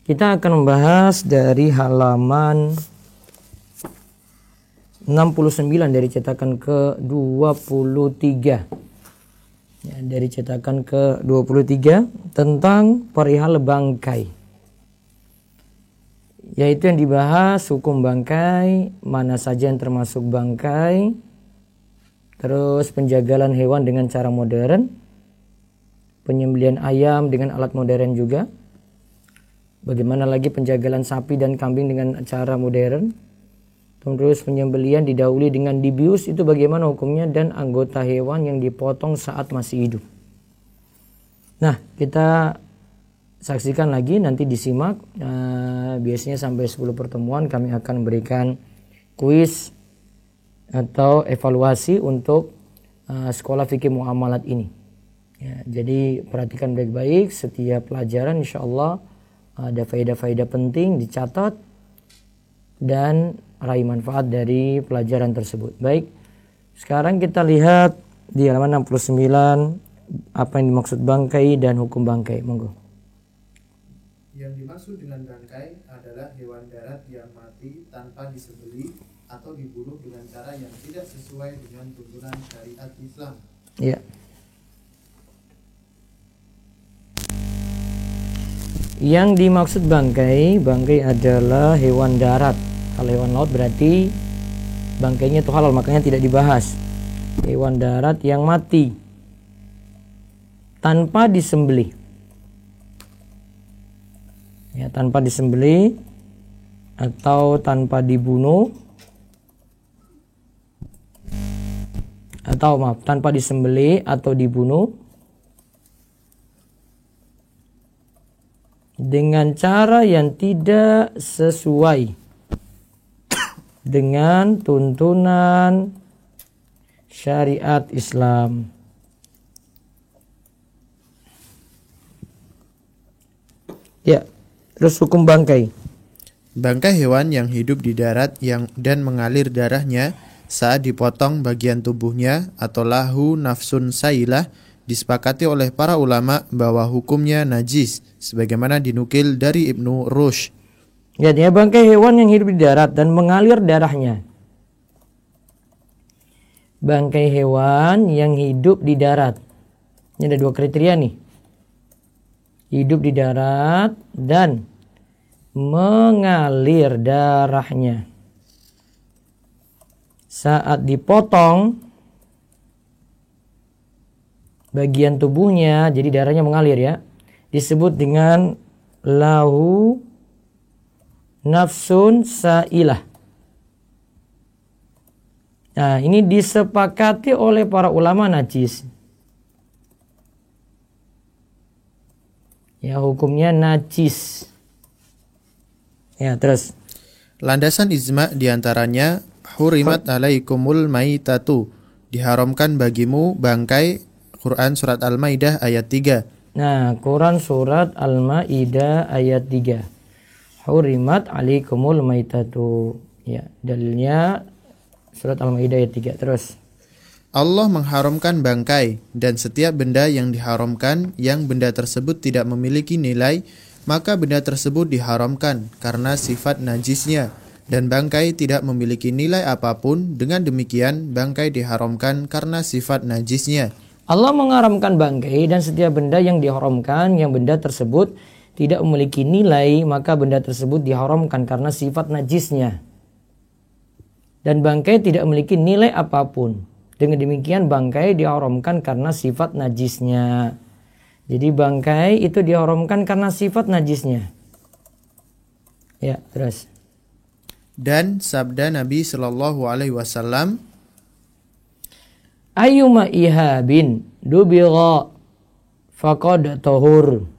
Kita akan membahas dari halaman 69 dari cetakan ke-23. Ya, dari cetakan ke-23 tentang perihal bangkai. Yaitu yang dibahas hukum bangkai, mana saja yang termasuk bangkai, terus penjagalan hewan dengan cara modern, penyembelihan ayam dengan alat modern juga, bagaimana lagi penjagalan sapi dan kambing dengan cara modern, terus penyembelihan didahului dengan dibius, itu bagaimana hukumnya, dan anggota hewan yang dipotong saat masih hidup. Nah, kita saksikan lagi, nanti disimak. Biasanya sampai 10 pertemuan kami akan memberikan kuis atau evaluasi untuk sekolah fikih muamalat ini. Ya, jadi perhatikan baik-baik setiap pelajaran, insya Allah ada faedah-faedah penting dicatat dan raih manfaat dari pelajaran tersebut. Baik, sekarang kita lihat di halaman 69 apa yang dimaksud bangkai dan hukum bangkai. Monggo. Yang dimaksud dengan bangkai adalah hewan darat yang mati tanpa disembelih atau dibunuh dengan cara yang tidak sesuai dengan tuntunan syariat Islam. Ya. Yang dimaksud bangkai adalah hewan darat. Kalau hewan laut berarti bangkainya itu halal, makanya tidak dibahas. Hewan darat yang mati tanpa disembelih. Ya, tanpa disembelih atau tanpa dibunuh, atau tanpa disembelih atau dibunuh dengan cara yang tidak sesuai dengan tuntunan syariat Islam. Ya, terus hukum bangkai. Bangkai hewan yang hidup di darat dan mengalir darahnya saat dipotong bagian tubuhnya atau lahu nafsun sailah disepakati oleh para ulama bahwa hukumnya najis, sebagaimana dinukil dari Ibnu Rushd. Ya, dia bangkai hewan yang hidup di darat dan mengalir darahnya. Bangkai hewan yang hidup di darat. Ini ada 2 kriteria nih. Hidup di darat dan mengalir darahnya. Saat dipotong bagian tubuhnya, jadi darahnya mengalir ya, disebut dengan lahu nafsun sailah. Nah, ini disepakati oleh para ulama najis. Ya, hukumnya najis. Ya, terus. Landasan ijma diantaranya hurimat alaikumul maitatu, diharamkan bagimu bangkai, Quran surat Al-Maidah ayat 3. Nah, Quran surat Al-Maidah ayat 3. Hurimat alaikumul maitatu. Ya, dalilnya surat Al-Maidah ayat 3. Terus. Allah mengharamkan bangkai dan setiap benda yang diharamkan yang benda tersebut tidak memiliki nilai, maka benda tersebut diharamkan karena sifat najisnya, dan bangkai tidak memiliki nilai apapun. Dengan demikian bangkai diharamkan karena sifat najisnya. Allah mengharamkan bangkai dan setiap benda yang diharamkan yang benda tersebut tidak memiliki nilai, maka benda tersebut diharamkan karena sifat najisnya. Dan bangkai tidak memiliki nilai apapun. Dengan demikian bangkai diharamkan karena sifat najisnya. Jadi bangkai itu diharamkan karena sifat najisnya. Ya, terus. Dan sabda Nabi Shallallahu Alaihi Wasallam, Ayyuma ihabin dubigha faqad tahur.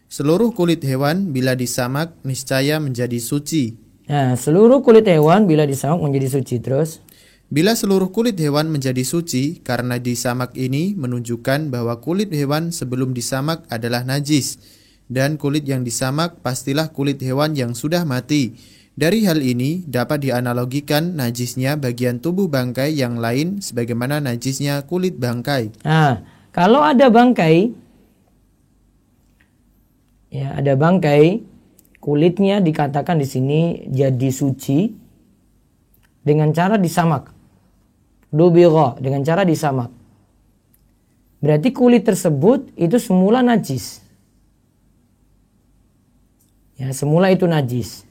Seluruh kulit hewan bila disamak niscaya menjadi suci. Nah, seluruh kulit hewan bila disamak menjadi suci. Terus. Bila seluruh kulit hewan menjadi suci, karena disamak ini menunjukkan bahwa kulit hewan sebelum disamak adalah najis. Dan kulit yang disamak pastilah kulit hewan yang sudah mati. Dari hal ini dapat dianalogikan najisnya bagian tubuh bangkai yang lain sebagaimana najisnya kulit bangkai. Nah, kalau ada bangkai, ya ada bangkai, kulitnya dikatakan di sini jadi suci dengan cara disamak. Dubigha, dengan cara disamak. Berarti kulit tersebut itu semula najis. Ya, semula itu najis.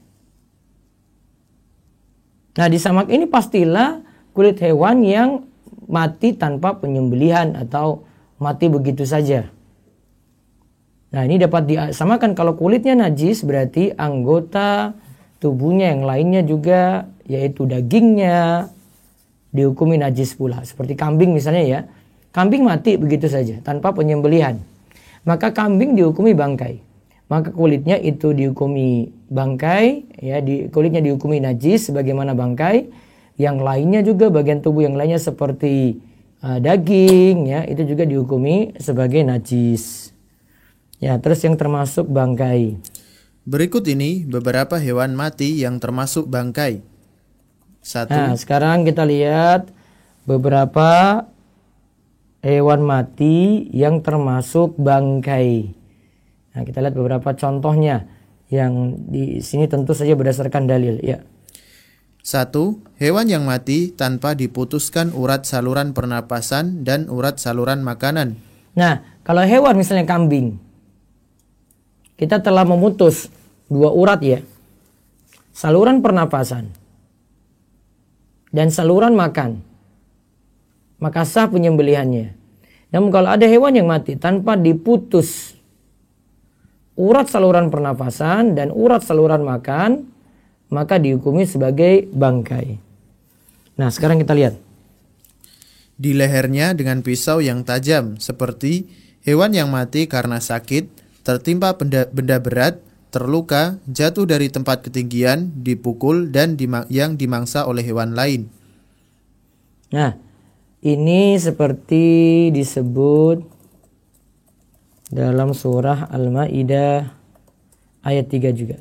Nah, disamak ini pastilah kulit hewan yang mati tanpa penyembelihan atau mati begitu saja. Nah, ini dapat disamakan. Kalau kulitnya najis berarti anggota tubuhnya yang lainnya juga, yaitu dagingnya, dihukumi najis pula. Seperti kambing misalnya ya. Kambing mati begitu saja tanpa penyembelihan. Maka kambing dihukumi bangkai. Maka kulitnya itu dihukumi bangkai, ya, kulitnya dihukumi najis sebagaimana bangkai. Yang lainnya juga, bagian tubuh yang lainnya seperti daging, ya, itu juga dihukumi sebagai najis. Ya, terus yang termasuk bangkai. Berikut ini beberapa hewan mati yang termasuk bangkai. 1. Nah, sekarang kita lihat beberapa hewan mati yang termasuk bangkai. Nah, kita lihat beberapa contohnya yang di sini tentu saja berdasarkan dalil, ya. 1. Hewan yang mati tanpa diputuskan urat saluran pernapasan dan urat saluran makanan. Nah, kalau hewan misalnya kambing, kita telah memutus 2 urat ya. Saluran pernapasan dan saluran makan. Maka sah penyembelihannya. Namun kalau ada hewan yang mati tanpa diputus urat saluran pernapasan dan urat saluran makan, maka dihukumi sebagai bangkai. Nah, sekarang kita lihat. Di lehernya dengan pisau yang tajam, seperti hewan yang mati karena sakit, tertimpa benda berat, terluka, jatuh dari tempat ketinggian, dipukul, dan yang dimangsa oleh hewan lain. Nah, ini seperti disebut dalam surah Al-Maidah ayat 3 juga.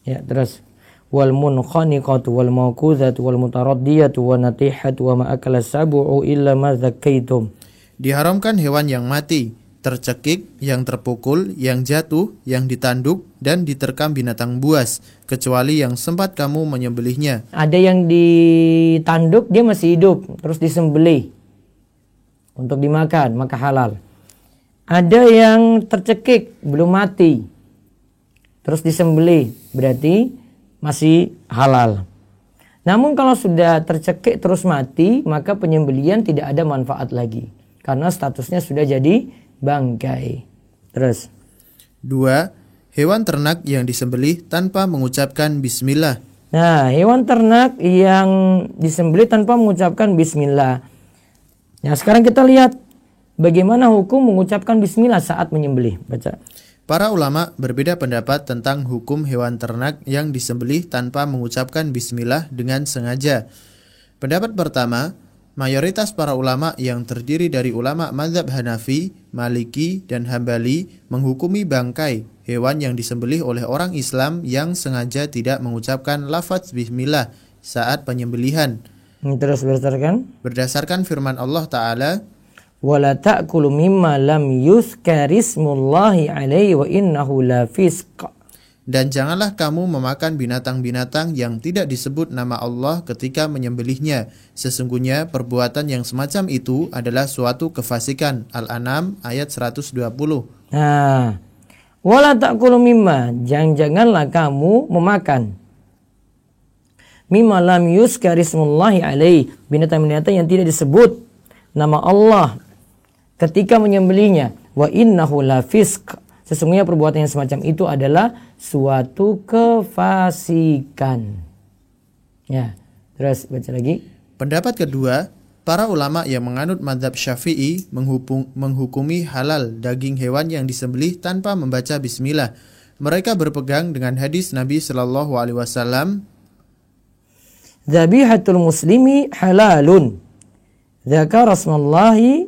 Ya, terus wal munkhaniqatu wal mawqudhatu wal mutaraddiyatu wan natihatu wa ma akala sab'u illa ma zakkaitum. Diharamkan hewan yang mati, tercekik, yang terpukul, yang jatuh, yang ditanduk, dan diterkam binatang buas, kecuali yang sempat kamu menyembelihnya. Ada yang ditanduk dia masih hidup, terus disembelih untuk dimakan, maka halal. Ada yang tercekik, belum mati, terus disembelih, berarti masih halal. Namun kalau sudah tercekik terus mati, maka penyembelihan tidak ada manfaat lagi, karena statusnya sudah jadi bangkai. Terus 2. Hewan ternak yang disembelih tanpa mengucapkan bismillah. Nah, hewan ternak yang disembelih tanpa mengucapkan bismillah. Nah, sekarang kita lihat bagaimana hukum mengucapkan bismillah saat menyembelih. Baca. Para ulama berbeda pendapat tentang hukum hewan ternak yang disembelih tanpa mengucapkan bismillah dengan sengaja. Pendapat pertama, mayoritas para ulama yang terdiri dari ulama mazhab Hanafi, Maliki, dan Hambali menghukumi bangkai hewan yang disembelih oleh orang Islam yang sengaja tidak mengucapkan lafaz bismillah saat penyembelihan. Terus berdasarkan firman Allah Ta'ala, wala ta'kulu mimma lam yuzkarismullahi alaihi wa innahu lafisq. Dan janganlah kamu memakan binatang-binatang yang tidak disebut nama Allah ketika menyembelihnya. Sesungguhnya perbuatan yang semacam itu adalah suatu kefasikan. Al-An'am ayat 120. Nah, wala ta'kulu mimma, janganlah kamu memakan mimma lam yuzkarismullahi alaihi, binatang-binatang yang tidak disebut nama Allah ketika menyembelihnya. Wa innahu lafisq, sesungguhnya perbuatan yang semacam itu adalah suatu kefasikan. Ya, terus baca lagi. Pendapat kedua, para ulama yang menganut mazhab Syafi'i menghukumi halal daging hewan yang disembelih tanpa membaca bismillah. Mereka berpegang dengan hadis Nabi sallallahu alaihi wasallam, Dhabihatul muslimi halalun, dzakara rasmallahi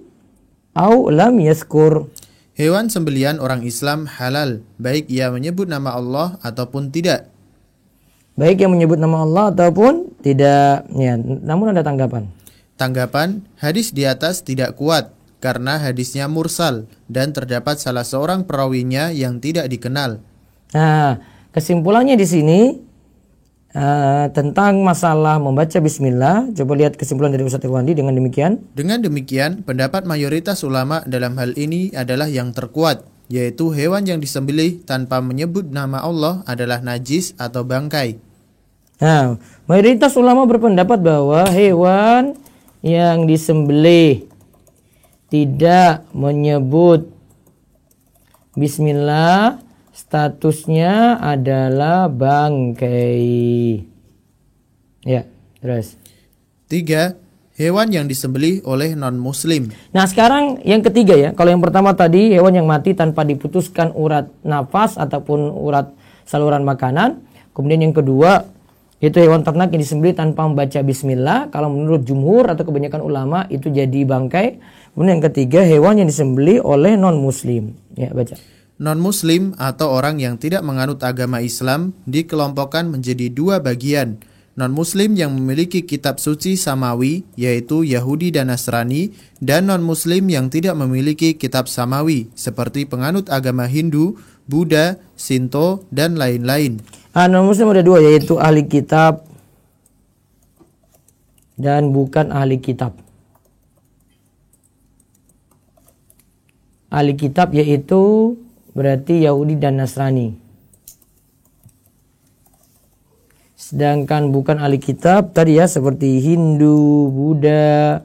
au lam yazkur. Hewan sembelian orang Islam halal, baik ia menyebut nama Allah ataupun tidak. Baik yang menyebut nama Allah ataupun tidak. Ya, namun ada tanggapan. Tanggapan, hadis di atas tidak kuat karena hadisnya mursal dan terdapat salah seorang perawinya yang tidak dikenal. Nah, kesimpulannya di sini tentang masalah membaca bismillah. Coba lihat kesimpulan dari Ustaz Irwandi dengan demikian. Dengan demikian, pendapat mayoritas ulama dalam hal ini adalah yang terkuat, yaitu hewan yang disembelih tanpa menyebut nama Allah adalah najis atau bangkai. Nah, mayoritas ulama berpendapat bahwa hewan yang disembelih tidak menyebut bismillah statusnya adalah bangkai. Ya, terus. 3. Hewan yang disembelih oleh non-muslim. Nah, sekarang yang ketiga ya. Kalau yang pertama tadi hewan yang mati tanpa diputuskan urat nafas ataupun urat saluran makanan. Kemudian yang kedua itu hewan ternak yang disembelih tanpa membaca bismillah. Kalau menurut jumhur atau kebanyakan ulama itu jadi bangkai. Kemudian yang ketiga hewan yang disembelih oleh non-muslim. Ya, baca. Non-muslim atau orang yang tidak menganut agama Islam dikelompokkan menjadi dua bagian. Non-muslim yang memiliki kitab suci samawi, yaitu Yahudi dan Nasrani, dan non-muslim yang tidak memiliki kitab samawi, seperti penganut agama Hindu, Buddha, Shinto, dan lain-lain. Non-muslim ada dua, yaitu ahli kitab dan bukan ahli kitab. Ahli kitab yaitu berarti Yahudi dan Nasrani. Sedangkan bukan ahli kitab tadi ya seperti Hindu, Buddha,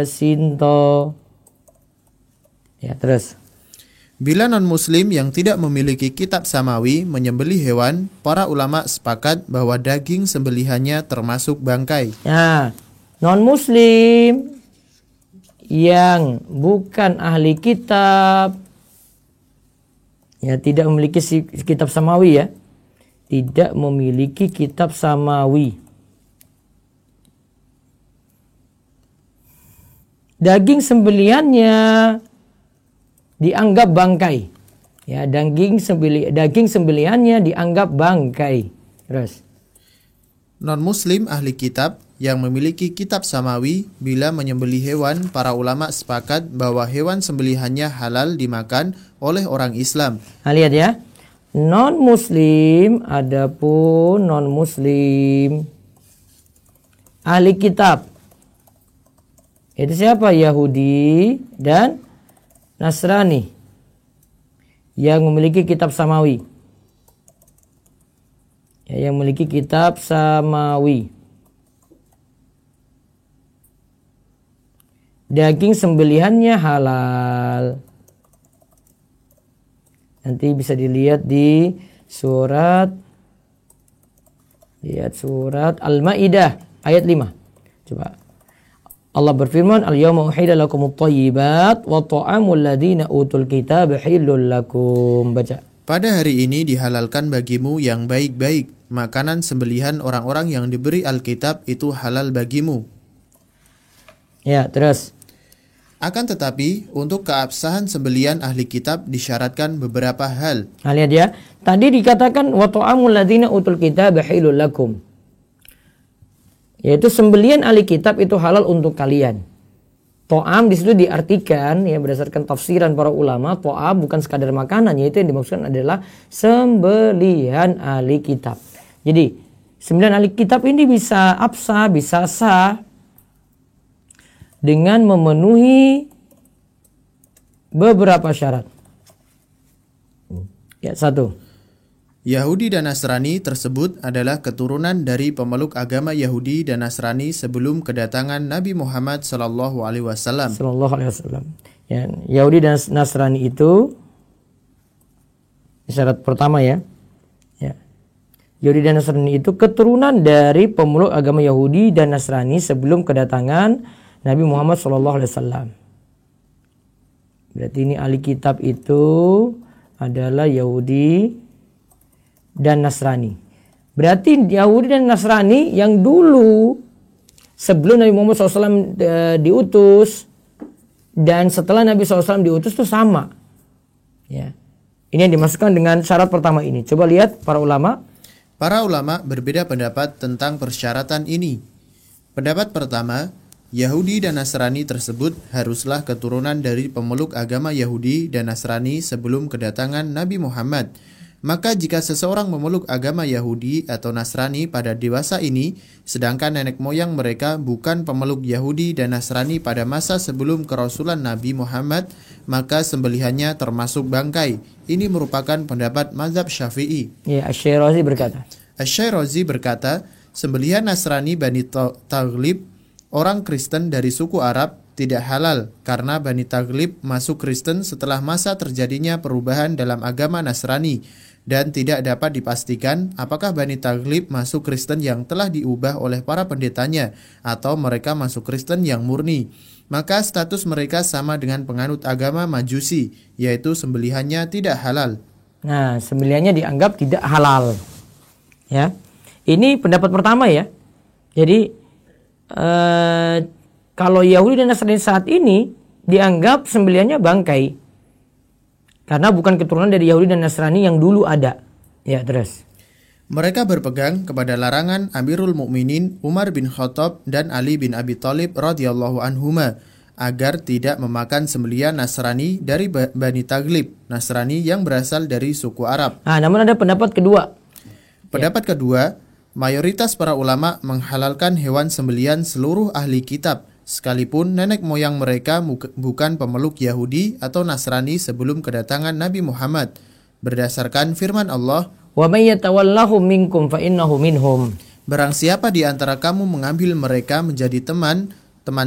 Shinto. Ya, terus. Bila non-muslim yang tidak memiliki kitab samawi menyembelih hewan, para ulama sepakat bahwa daging sembelihannya termasuk bangkai. Nah, non-muslim yang bukan ahli kitab, ya tidak memiliki kitab samawi ya, tidak memiliki kitab samawi, daging sembelihannya dianggap bangkai, ya daging sembelihannya dianggap bangkai. Terus Non-muslim ahli kitab yang memiliki kitab samawi bila menyembelih hewan, para ulama sepakat bahwa hewan sembelihannya halal dimakan oleh orang Islam. Nah, lihat ya. Non-muslim, adapun non-muslim ahli kitab itu siapa? Yahudi dan Nasrani yang memiliki kitab samawi. Ya, yang memiliki kitab samawi. Daging sembelihannya halal. Nanti bisa dilihat di surat Al-Maidah ayat 5. Coba. Allah berfirman, "Al-yawma uhilla lakumut thayyibat wa ta'amul ladzina utul kitaba halal lakum." Baca. Pada hari ini dihalalkan bagimu yang baik-baik. Makanan sembelihan orang-orang yang diberi Alkitab itu halal bagimu. Ya, terus. Akan tetapi, untuk keabsahan sembelihan ahli kitab disyaratkan beberapa hal. Nah, lihat ya. Tadi dikatakan wa ta'amul ladzina utul kitaba halal lakum. Yaitu sembelihan ahli kitab itu halal untuk kalian. To'am di situ diartikan ya berdasarkan tafsiran para ulama, to'am bukan sekadar makanan, yaitu yang dimaksudkan adalah sembelihan ahli kitab. Jadi, sembelihan ahli kitab ini bisa absah, bisa sah dengan memenuhi beberapa syarat. Ya, 1. Yahudi dan Nasrani tersebut adalah keturunan dari pemeluk agama Yahudi dan Nasrani sebelum kedatangan Nabi Muhammad SAW. Ya, Yahudi dan Nasrani itu syarat pertama ya. Ya. Yahudi dan Nasrani itu keturunan dari pemeluk agama Yahudi dan Nasrani sebelum kedatangan Nabi Muhammad SAW. Berarti ini ahli kitab itu adalah Yahudi dan Nasrani. Berarti Yahudi dan Nasrani yang dulu sebelum Nabi Muhammad SAW diutus dan setelah Nabi SAW diutus itu sama. Ya. Ini yang dimasukkan dengan syarat pertama ini. Coba lihat para ulama. Para ulama berbeda pendapat tentang persyaratan ini. Pendapat pertama, Yahudi dan Nasrani tersebut haruslah keturunan dari pemeluk agama Yahudi dan Nasrani sebelum kedatangan Nabi Muhammad. Maka jika seseorang memeluk agama Yahudi atau Nasrani pada dewasa ini, sedangkan nenek moyang mereka bukan pemeluk Yahudi dan Nasrani pada masa sebelum kerasulan Nabi Muhammad, maka sembelihannya termasuk bangkai. Ini merupakan pendapat mazhab Syafi'i. Ya, Asy-Syirazi berkata. Asy-Syirazi berkata, sembelihan Nasrani Bani Taghlib, orang Kristen dari suku Arab, tidak halal karena Bani Taghlib masuk Kristen setelah masa terjadinya perubahan dalam agama Nasrani, dan tidak dapat dipastikan apakah Bani Taghlib masuk Kristen yang telah diubah oleh para pendetanya atau mereka masuk Kristen yang murni. Maka status mereka sama dengan penganut agama Majusi, yaitu sembelihannya tidak halal. Nah, sembelihannya dianggap tidak halal. Ya. Ini pendapat pertama ya. Jadi kalau Yahudi dan Nasrani saat ini dianggap sembelihannya bangkai. Karena bukan keturunan dari Yahudi dan Nasrani yang dulu ada. Ya, terus. Mereka berpegang kepada larangan Amirul Mukminin Umar bin Khattab dan Ali bin Abi Thalib radhiyallahu anhuma agar tidak memakan sembelihan Nasrani dari Bani Taghlib, Nasrani yang berasal dari suku Arab. Nah, namun ada pendapat kedua. Pendapat kedua, mayoritas para ulama menghalalkan hewan sembelihan seluruh ahli kitab, sekalipun nenek moyang mereka bukan pemeluk Yahudi atau Nasrani sebelum kedatangan Nabi Muhammad. Berdasarkan firman Allah, Wa may yatawallahum minkum fa innahu minhum. barang siapa di antara kamu mengambil mereka menjadi teman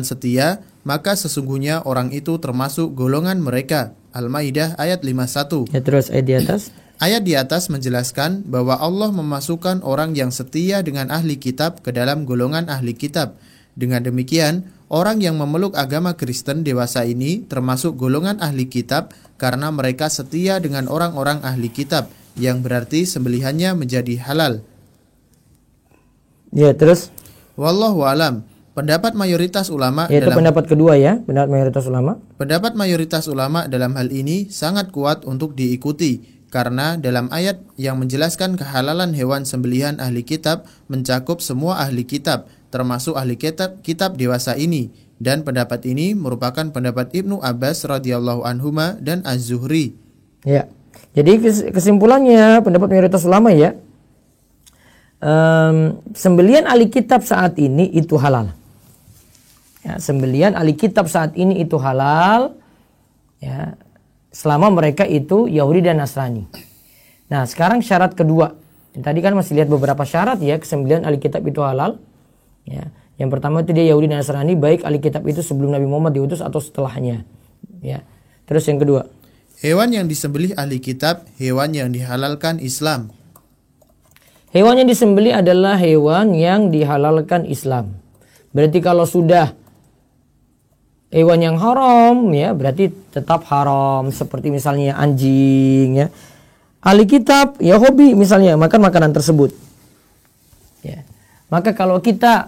setia, maka sesungguhnya orang itu termasuk golongan mereka. Al-Maidah ayat 51. Ya, terus ayat di atas. Ayat di atas menjelaskan bahwa Allah memasukkan orang yang setia dengan ahli kitab ke dalam golongan ahli kitab. Dengan demikian, orang yang memeluk agama Kristen dewasa ini termasuk golongan ahli kitab karena mereka setia dengan orang-orang ahli kitab, yang berarti sembelihannya menjadi halal. Ya, terus. Wallahu alam. Pendapat mayoritas ulama Yaitu pendapat kedua ya, pendapat mayoritas ulama. Pendapat mayoritas ulama dalam hal ini sangat kuat untuk diikuti, karena dalam ayat yang menjelaskan kehalalan hewan sembelihan ahli kitab mencakup semua ahli kitab, termasuk ahli kitab dewasa ini. Dan pendapat ini merupakan pendapat Ibnu Abbas radhiyallahu anhuma dan Az-Zuhri. Ya. Jadi kesimpulannya pendapat mayoritas ulama ya, sembelihan ahli kitab saat ini itu halal. Ya, sembelihan ahli kitab saat ini itu halal. Ya, selama mereka itu Yahudi dan Nasrani. Nah, sekarang syarat kedua. Tadi kan masih lihat beberapa syarat ya, kesembelihan ahli kitab itu halal. Ya, yang pertama itu dia Yahudi dan Nasrani, baik ahli kitab itu sebelum Nabi Muhammad diutus atau setelahnya. Ya. Terus yang kedua, hewan yang disembelih ahli kitab, hewan yang dihalalkan Islam. Hewan yang disembelih adalah hewan yang dihalalkan Islam. Berarti kalau sudah hewan yang haram ya berarti tetap haram, seperti misalnya anjing ya. Ahli kitab ya hobi misalnya makan makanan tersebut. Ya. Maka kalau kita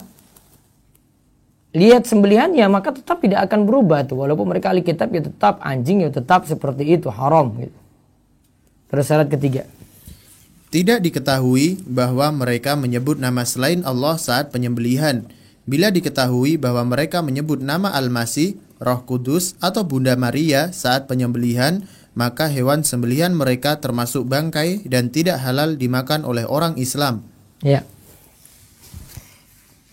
lihat sembelihannya maka tetap tidak akan berubah tuh, walaupun mereka ahli kitab ya tetap anjing ya tetap seperti itu haram gitu. Terus syarat ketiga, tidak diketahui bahwa mereka menyebut nama selain Allah saat penyembelihan. Bila diketahui bahwa mereka menyebut nama Al-Masih, Roh Kudus, atau Bunda Maria saat penyembelihan, maka hewan sembelihan mereka termasuk bangkai dan tidak halal dimakan oleh orang Islam. Ya.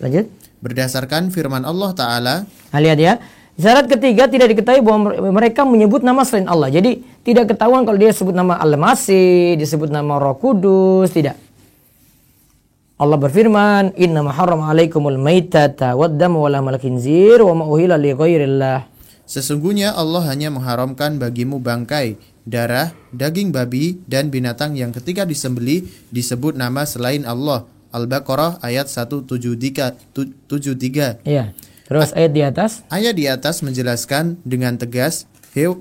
Lanjut. Berdasarkan firman Allah Ta'ala, lihat ya. Syarat ketiga tidak diketahui bahwa mereka menyebut nama selain Allah. Jadi tidak ketahuan kalau dia sebut nama Al-Masih, disebut nama Roh Kudus, tidak. Allah berfirman, "Innama harrama 'alaikumul maitata wad-dama wa lahmal khinzir wa ma uhilla li ghairillah." Sesungguhnya Allah hanya mengharamkan bagimu bangkai, darah, daging babi, dan binatang yang ketika disembelih disebut nama selain Allah. Al-Baqarah ayat 173. Iya. Terus ayat di atas. Ayat di atas menjelaskan dengan tegas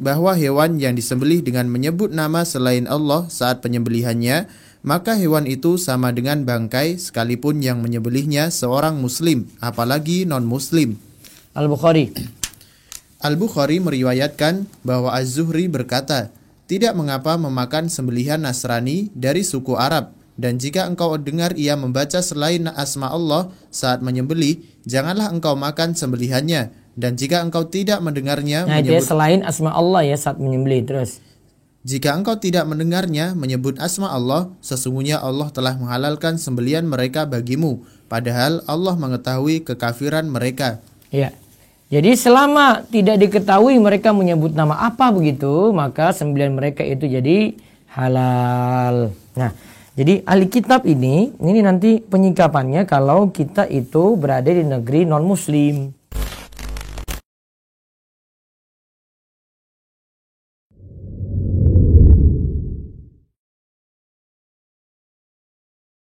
bahwa hewan yang disembelih dengan menyebut nama selain Allah saat penyembelihannya, maka hewan itu sama dengan bangkai sekalipun yang menyembelihnya seorang muslim, apalagi non-muslim. Al-Bukhari meriwayatkan bahwa Az-Zuhri berkata, tidak mengapa memakan sembelihan Nasrani dari suku Arab, dan jika engkau dengar ia membaca selain asma Allah saat menyembelih, janganlah engkau makan sembelihannya, dan jika engkau tidak mendengarnya dia selain asma Allah ya saat menyembelih. Terus Jika engkau tidak mendengarnya menyebut asma Allah, sesungguhnya Allah telah menghalalkan sembelian mereka bagimu, padahal Allah mengetahui kekafiran mereka. Ya. Jadi selama tidak diketahui mereka menyebut nama apa begitu, maka sembelian mereka itu jadi halal. Nah, jadi ahli kitab ini nanti penyikapannya kalau kita itu berada di negeri non muslim.